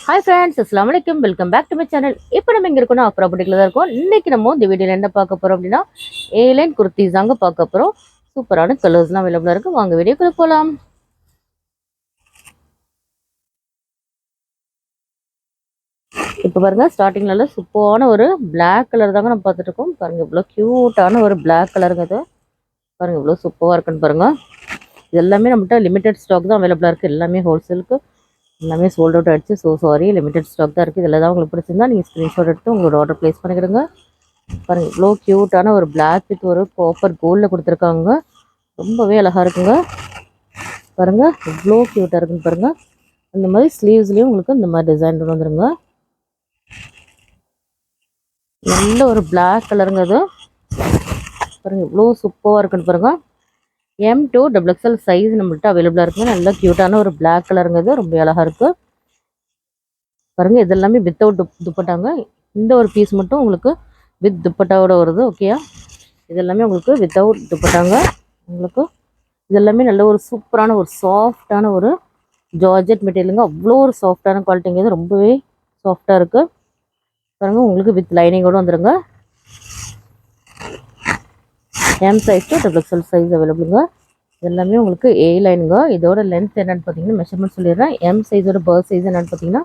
Hi friends, அஸ்ஸலாமு அலைக்கும். Welcome back to my channel. இப்போ நம்ம இங்கே இருக்கோம், ஆஃபர் அப்படிக்கல தான் இருக்கோம். இன்னைக்கு நம்ம இந்த வீடியோவில் என்ன பார்க்க போகிறோம் அப்படின்னா, ஏலைன் குர்த்திஸ் தாங்க பார்க்க போகிறோம். சூப்பரான கலர்ஸ்லாம் அவைலபிளாக இருக்குது. வாங்க வீடியோக்குள்ள போகலாம். இப்போ பாருங்கள், ஸ்டார்டிங்ல சூப்பரான ஒரு பிளாக் கலர் தாங்க நம்ம பார்த்துட்டு இருக்கோம். பாருங்கள், இவ்வளோ க்யூட்டான ஒரு பிளாக் கலருங்க இது. பாருங்கள், இவ்வளோ சூப்பராக இருக்குன்னு பாருங்கள். இது எல்லாமே நம்மகிட்ட லிமிடெட் ஸ்டாக் தான் அவைலபிளாக இருக்குது. எல்லாமே ஹோல்சேலுக்கு எல்லாமே சோல்ட் அவுட் ஆகிடுச்சு. ஸோ சாரி, லிமிடெட் ஸ்டாக் தான் இருக்குது. இதில் தான் உங்களுக்கு பிடிச்சிருந்தா நீங்கள் ஸ்க்ரீன்ஷாட் எடுத்து உங்களோட ஆர்டர் ப்ளேஸ் பண்ணிக்கிடுங்க. பாருங்கள், இவ்வளோ க்யூட்டான ஒரு பிளாக் வித் ஒரு காப்பர் கோல்டில் கொடுத்துருக்காங்க. ரொம்பவே அழகாக இருக்குங்க. பாருங்கள், இவ்வளோ க்யூட்டாக இருக்குன்னு பாருங்கள். இந்த மாதிரி ஸ்லீவ்ஸ்லேயும் உங்களுக்கு இந்த மாதிரி டிசைன் வந்துருங்க. நல்ல ஒரு பிளாக் கலருங்க அது. பாருங்கள், இவ்வளோ சூப்பராக இருக்குன்னு பாருங்கள். M2 XXL சைஸ் நம்மள்கிட்ட அவைலபிளாக இருக்குங்க. நல்ல க்யூட்டான ஒரு பிளாக் கலருங்க அது. ரொம்ப அழகாக இருக்குது பாருங்கள். இது எல்லாமே வித்தவுட் துப்பட்டாங்க. இந்த ஒரு பீஸ் மட்டும் உங்களுக்கு வித் துப்பட்டாவோட வருது. ஓகேயா, இது எல்லாமே உங்களுக்கு வித்தவுட் துப்பட்டாங்க. உங்களுக்கு இது எல்லாமே நல்ல ஒரு சூப்பரான ஒரு சாஃப்டான ஒரு ஜார்ஜெட் மெட்டீரியலுங்க. அவ்வளோ ஒரு சாஃப்டான குவாலிட்டிங்க. இது ரொம்பவே சாஃப்டாக இருக்குது பாருங்கள். உங்களுக்கு வித் லைனிங்கோடு வந்துடுங்க. M size to XXL size அவைலபிளுங்க. இது எல்லாமே உங்களுக்கு A லைனுங்க. இதோட லென்த் என்னென்னு பார்த்தீங்கன்னா, மெஷர்மெண்ட் சொல்லிடுறேன். M சைஸோட பர்த் சைஸ் என்னென்னு பார்த்தீங்கன்னா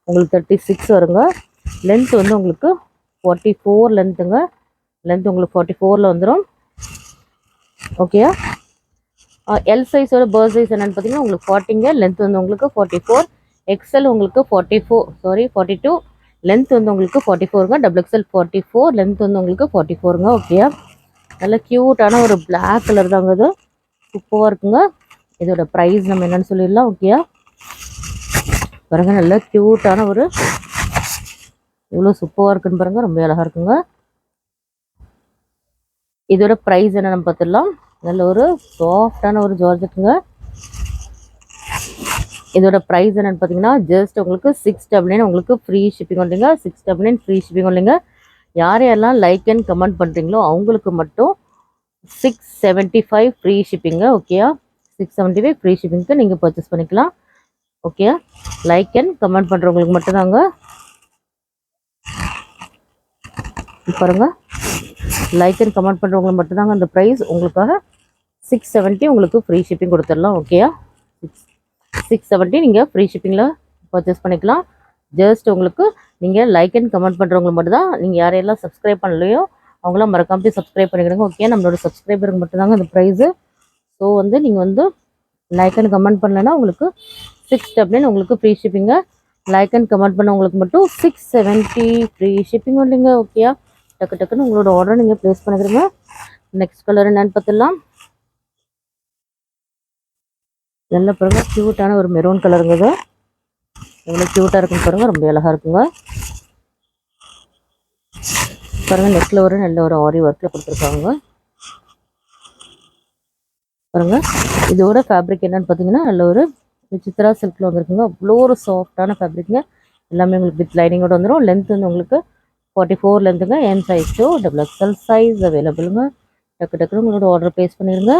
உங்களுக்கு 36 வருங்க. லென்த் வந்து உங்களுக்கு 44 லென்த்துங்க. லென்த் உங்களுக்கு 44 வந்துடும். ஓகேயா, L சைஸோட பர்த் சைஸ் என்னென்னு பார்த்தீங்கன்னா உங்களுக்கு 40ங்க. லென்த் வந்து உங்களுக்கு 44. XL உங்களுக்கு 42. லென்த் வந்து உங்களுக்கு 44ங்க. XXL 44. லென்த் வந்து உங்களுக்கு 44ங்க. ஓகேயா, நல்ல க்யூட்டான ஒரு பிளாக் கலர் தாங்க இது. சூப்பராக இருக்குங்க. இதோட ப்ரைஸ் நம்ம என்னென்னு சொல்லிடலாம். ஓகேயா, பாருங்க, நல்ல க்யூட்டான ஒரு இவ்வளோ சூப்பராக இருக்குன்னு பாருங்கள். ரொம்ப அழகாக இருக்குங்க. இதோட ப்ரைஸ் என்ன நம்ம பார்த்துடலாம். நல்ல ஒரு சாஃப்டான ஒரு ஜார்ஜெட்டுங்க. இதோட ப்ரைஸ் என்னென்னு பார்த்தீங்கன்னா ஜஸ்ட் உங்களுக்கு 699 உங்களுக்கு ஃப்ரீ ஷிப்பிங் இல்லைங்க. 699 ஃப்ரீ ஷிப்பிங் இல்லைங்க. யார் யாரெல்லாம் லைக் அண்ட் கமெண்ட் பண்ணுறீங்களோ அவங்களுக்கு மட்டும் 675 ஃப்ரீ ஷிப்பிங்க. ஓகேயா, 675 ஃப்ரீ ஷிப்பிங்க்கு நீங்கள் பர்ச்சேஸ் பண்ணிக்கலாம். ஓகே, லைக் அண்ட் கமெண்ட் பண்ணுறவங்களுக்கு மட்டும்தாங்க. பாருங்கள், லைக் அண்ட் கமெண்ட் பண்ணுறவங்களுக்கு மட்டும்தாங்க அந்த ப்ரைஸ். உங்களுக்காக 670 உங்களுக்கு ஃப்ரீ ஷிப்பிங் கொடுத்துடலாம். ஓகேயா, 670 நீங்கள் ஃப்ரீ ஷிப்பிங்கில் பர்ச்சேஸ் பண்ணிக்கலாம். ஜஸ்ட் உங்களுக்கு நீங்கள் லைக் அண்ட் கமெண்ட் பண்ணுறவங்களுக்கு மட்டும்தான். நீங்கள் யாரையெல்லாம் சப்ஸ்கிரைப் பண்ணலையோ அவங்களாம் மறக்காம சப்ஸ்கிரைப் பண்ணிக்கிடுங்க. ஓகே, நம்மளோட சப்ஸ்கிரைபருக்கு மட்டும்தாங்க அந்த ப்ரைஸு. ஸோ வந்து நீங்கள் வந்து லைக் அண்ட் கமெண்ட் பண்ணலைன்னா உங்களுக்கு 699 உங்களுக்கு ஃப்ரீ ஷிப்பிங்க. லைக் அண்ட் கமெண்ட் பண்ண உங்களுக்கு மட்டும் 670 ஃப்ரீ ஷிப்பிங் இல்லைங்க. ஓகேயா, டக்கு டக்குன்னு உங்களோட ஆர்டர் நீங்கள் ப்ளேஸ் பண்ணிக்கிறீங்க. நெக்ஸ்ட் கலர் என்னன்னு பார்த்துடலாம். நல்ல பாருங்க, க்யூட்டான ஒரு மெரூன் கலருங்க இது. எவ்வளோ க்யூட்டாக இருக்குன்னு பாருங்கள். ரொம்ப அழகாக இருக்குங்க. பாருங்கள், நெக்கில் ஒரு நல்ல ஒரு ஆரி ஒர்க்கில் கொடுத்துருக்காங்க பாருங்கள். இதோட ஃபேப்ரிக் என்னன்னு பார்த்தீங்கன்னா நல்ல ஒரு விசித்ரா சில்கில் வந்துருக்குங்க. அவ்வளோ ஒரு சாஃப்டான ஃபேப்ரிக்ங்க. எல்லாமே உங்களுக்கு வித் லைனிங்கோட வந்துடும். லென்த் வந்து உங்களுக்கு 44 லென்த்துங்க. M size to XXL size அவைலபிளுங்க. டக்கு டக்குன்னு உங்களோட ஆர்டர் ப்ளேஸ் பண்ணிடுங்க.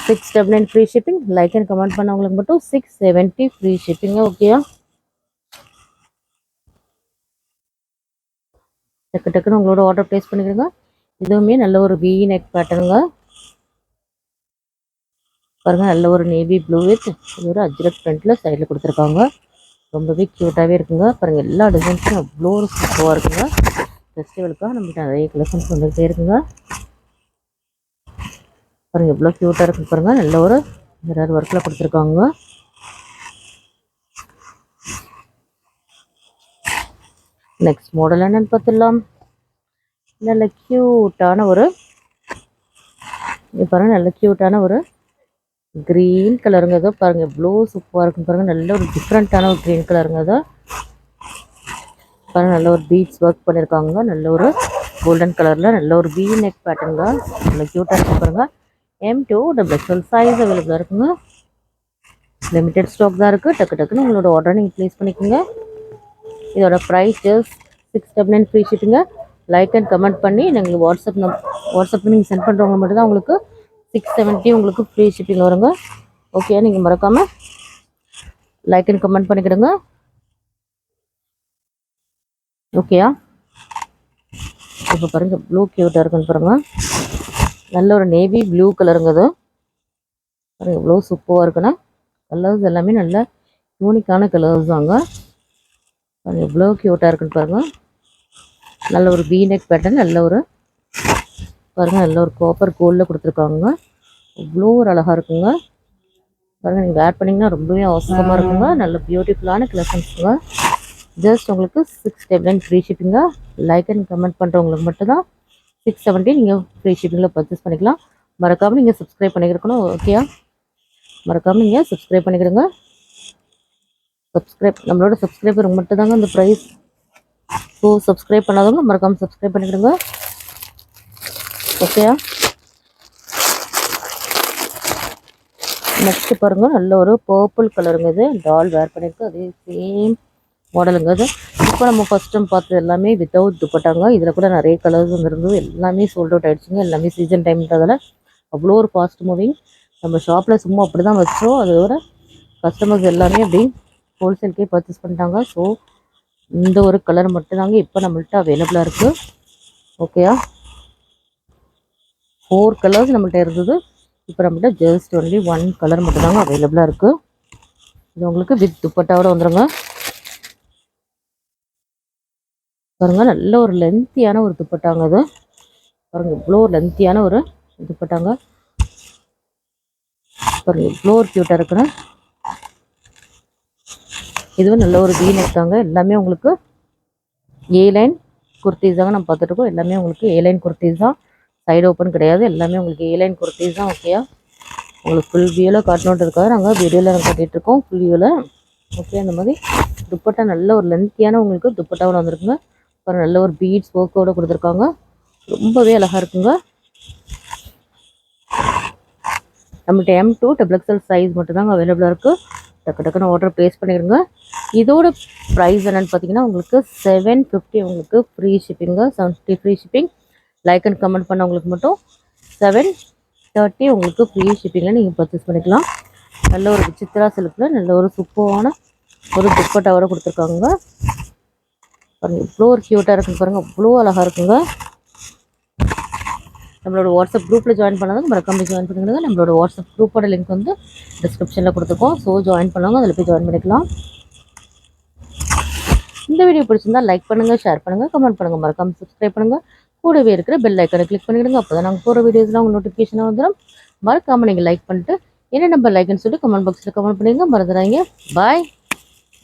699 free shipping. Like and comment பண்ணவங்களுக்கு மட்டும் 670 ஃப்ரீ ஷிப்பிங்க. ஓகேயா, டக்கு டக்குன்னு உங்களோட ஆர்டர் ப்ளேஸ் பண்ணிடுங்க. இதுவுமே நல்ல ஒரு V நெக் பேட்டர்னுங்க. பாருங்கள், நல்ல ஒரு நேவி ப்ளூ வித் ஒரு அஜ்ரக் ஃப்ரண்ட்டில் சைடில் கொடுத்துருக்காங்க. ரொம்பவே க்யூட்டாகவே இருக்குங்க. பாருங்கள், எல்லா டிசைன்ஸும் அவ்வளோ ஒரு சூப்பராக இருக்குங்க. ஃபெஸ்டிவலுக்காக நம்மகிட்ட நிறைய கலெக்ஷன்ஸ் வந்துகிட்டே இருக்குங்க. பாருங்கள், எவ்வளோ க்யூட்டாக இருக்குது பாருங்கள். நல்ல ஒரு மிரர் ஒர்க்கில் கொடுத்துருக்காங்க. நெக்ஸ்ட் மாடல் என்னன்னு பார்த்துடலாம். நல்ல க்யூட்டான ஒரு பாருங்கள், நல்ல க்யூட்டான ஒரு க்ரீன் கலருங்க. ஏதோ பாருங்கள் எவ்வளோ சூப்பராக இருக்குன்னு பாருங்கள். நல்ல ஒரு டிஃப்ரெண்ட்டான ஒரு க்ரீன் கலருங்க. அதை பாருங்கள், நல்ல ஒரு பீட்ஸ் ஒர்க் பண்ணியிருக்காங்க. நல்ல ஒரு கோல்டன் கலரில் நல்ல ஒரு V நெக் பேட்டர்ன் தான். நல்ல க்யூட்டாக இருக்கு பாருங்கள். M2 XXL சைஸ் அவைலபிளாக இருக்குங்க. லிமிடெட் ஸ்டாக் தான் இருக்குது. டக்கு டக்குன்னு உங்களோட ஆர்டர் நீங்கள் ப்ளேஸ் பண்ணிக்கோங்க. இதோட ப்ரைஸ் ஜஸ்ட் 699 ஃப்ரீ ஷிப்பிங்க. லைக் அண்ட் கமெண்ட் பண்ணி நீங்கள் வாட்ஸ்அப்பில் நீங்கள் சென்ட் பண்ணுறவங்க மட்டும்தான் உங்களுக்கு 670 உங்களுக்கு ஃப்ரீ ஷிப்பிங் வருங்க. ஓகே, நீங்கள் மறக்காமல் லைக் அண்ட் கமெண்ட் பண்ணிக்கிடுங்க. ஓகேயா? இப்போ பாருங்கள் ப்ளூ க்யூட்டாக இருக்குன்னு பாருங்கள். நல்ல ஒரு நேவி ப்ளூ கலருங்க அது. பாருங்கள் எவ்வளோ சூப்பராக இருக்குன்னா கலர்ஸ் எல்லாமே நல்ல யூனிக்கான கலர்ஸ் தாங்க. பாருங்கள் எவ்வளோ க்யூட்டாக இருக்குன்னு பாருங்கள். நல்ல ஒரு V neck பேட்டர்ன், நல்ல ஒரு பாருங்கள் நல்ல ஒரு காப்பர் கோல்டில் கொடுத்துருக்காங்க. இவ்வளோ ஒரு அழகாக இருக்குங்க. பாருங்கள் நீங்கள் வேர் பண்ணிங்கன்னா ரொம்பவே அவசரமாக இருக்குங்க. நல்ல பியூட்டிஃபுல்லான கலெக்ஷன்ஸுங்க. ஜஸ்ட் உங்களுக்கு 699 ஃப்ரீ ஷிப்பிங்க. லைக் அண்ட் கமெண்ட் பண்ணுறவங்களுக்கு மட்டும்தான் 670 நீங்கள் ஃப்ரீ ஷிப்பிங்கில் பர்ச்சேஸ் பண்ணிக்கலாம். மறக்காமல் நீங்கள் சப்ஸ்கிரைப் பண்ணிக்கிறக்கணும். ஓகேயா? மறக்காமல் நீங்கள் சப்ஸ்கிரைப் பண்ணிக்கிறங்க. நம்மளோட சப்ஸ்கிரைபருக்கு மட்டும்தாங்க இந்த ப்ரைஸ். ஸோ சப்ஸ்கிரைப் பண்ணாதவங்க மறக்காமல் சப்ஸ்கிரைப் பண்ணிக்கிறங்க. ஓகேயா? நெக்ஸ்ட் பாருங்கள் நல்ல ஒரு பர்பிள் கலருங்க. இது டால் வேர் பண்ணியிருக்கு. அதே சேம் மாடலுங்க அது. இப்போ நம்ம ஃபஸ்ட் டைம் பார்த்தது எல்லாமே வித்தவுட் துப்பட்டாங்க. இதில் கூட நிறைய கலர்ஸ் வந்துருந்தது. எல்லாமே சோல்ட் அவுட் ஆகிடுச்சுங்க. எல்லாமே சீசன் டைம்ன்றதால அவ்வளோ ஒரு ஃபாஸ்ட் மூவிங். நம்ம ஷாப்பில் சும்மா அப்படி தான் வச்சோம். அதோட கஸ்டமர்ஸ் எல்லாமே அப்படி ஹோல்சேல்கே பர்ச்சேஸ் பண்ணிட்டாங்க. ஸோ இந்த ஒரு கலர் மட்டும்தாங்க இப்போ நம்மள்ட்ட அவைலபிளாக இருக்குது. ஓகேயா? 4 கலர்ஸ் நம்மள்ட்ட இருந்தது. இப்போ நம்மள்ட்ட ஜஸ்ட் ஒன்லி 1 கலர் மட்டும்தாங்க அவைலபிளாக இருக்குது. இது உங்களுக்கு வித் துப்பட்டாவோட வந்துடுங்க. பாருங்கள் நல்ல ஒரு லென்த்தியான ஒரு துப்பட்டாங்க அது. பாருங்கள் இவ்வளோ லென்த்தியான ஒரு துப்பட்டாங்க. பாருங்கள் இவ்வளோ ஒரு க்யூட்டாக இருக்குன்னு. இதுவும் நல்ல ஒரு V neck தாங்க. எல்லாமே உங்களுக்கு A லைன் குர்த்திஸ் தாங்க நம்ம பார்த்துட்ருக்கோம். எல்லாமே உங்களுக்கு A லைன் குர்த்திஸ் தான். சைடு ஓப்பன் கிடையாது. எல்லாமே உங்களுக்கு A லைன் குர்த்திஸ் தான். ஓகேயா? உங்களுக்கு ஃபுல் வியூவில் காட்டணுன்ட்டு இருக்காது. நாங்கள் வீடியோவில் நாங்கள் காட்டிகிட்ருக்கோம் ஃபுல் வியூவில். ஓகே, அந்த மாதிரி துப்பட்டா நல்ல ஒரு லென்த்தியான உங்களுக்கு துப்பட்டாவோட வந்துருக்குங்க. அப்புறம் நல்ல ஒரு பீட்ஸ் ஒர்க்கோட கொடுத்துருக்காங்க. ரொம்பவே அழகாக இருக்குங்க. நம்மகிட்ட M2 XXL சைஸ் மட்டும்தாங்க அவைலபிளாக இருக்குது. டக்கு டக்குன்னு ஆர்டர் ப்ளேஸ் பண்ணிடுங்க. இதோட ப்ரைஸ் என்னென்னு பார்த்தீங்கன்னா உங்களுக்கு 750 உங்களுக்கு ஃப்ரீ ஷிப்பிங்க. 750 free shipping. Like and comment பண்ணவங்களுக்கு மட்டும் 730 உங்களுக்கு ஃப்ரீ ஷிப்பிங்கில் நீங்கள் பர்ச்சேஸ் பண்ணிக்கலாம். நல்ல ஒரு விசித்ரா சில்கில் நல்ல ஒரு சூப்பரான ஒரு துப்பட்டாவோட கொடுத்துருக்காங்க. பாருங்கள் இவ்வளோ ஒரு க்யூட்டாக இருக்குங்க. பாருங்கள் அவ்வளோ அழகாக இருக்குங்க. நம்மளோட வாட்ஸ்அப் குரூப்பில் ஜாயின் பண்ணாதவங்க மறக்காம ஜாயின் பண்ணிடுங்க. நம்மளோட வாட்ஸ்அப் குரூப்போட லிங்க் வந்து டிஸ்கிரிப்ஷனில் கொடுத்துருக்கோம். ஸோ ஜாயின் பண்ணவங்க அதில் போய் ஜாயின் பண்ணிக்கலாம். இந்த வீடியோ பிடிச்சிருந்தா லைக் பண்ணுங்கள், ஷேர் பண்ணுங்கள், கமெண்ட் பண்ணுங்கள், மறக்காமல் சப்ஸ்கிரைப் பண்ணுங்கள். கூடவே இருக்கிற பெல் ஐக்கனை கிளிக் பண்ணிவிடுங்க. அப்போ தான் நாங்கள் போகிற வீடியோஸ்லாம் உங்களுக்கு நோட்டிஃபிகேஷனாக வந்துடும். மறக்காமல் நீங்கள் லைக் பண்ணிட்டு என்ன நம்பர் லைக்னு சொல்லி கமெண்ட் பாக்ஸில் கமெண்ட் பண்ணிடுங்க. மறந்துடாதீங்க. பாய்.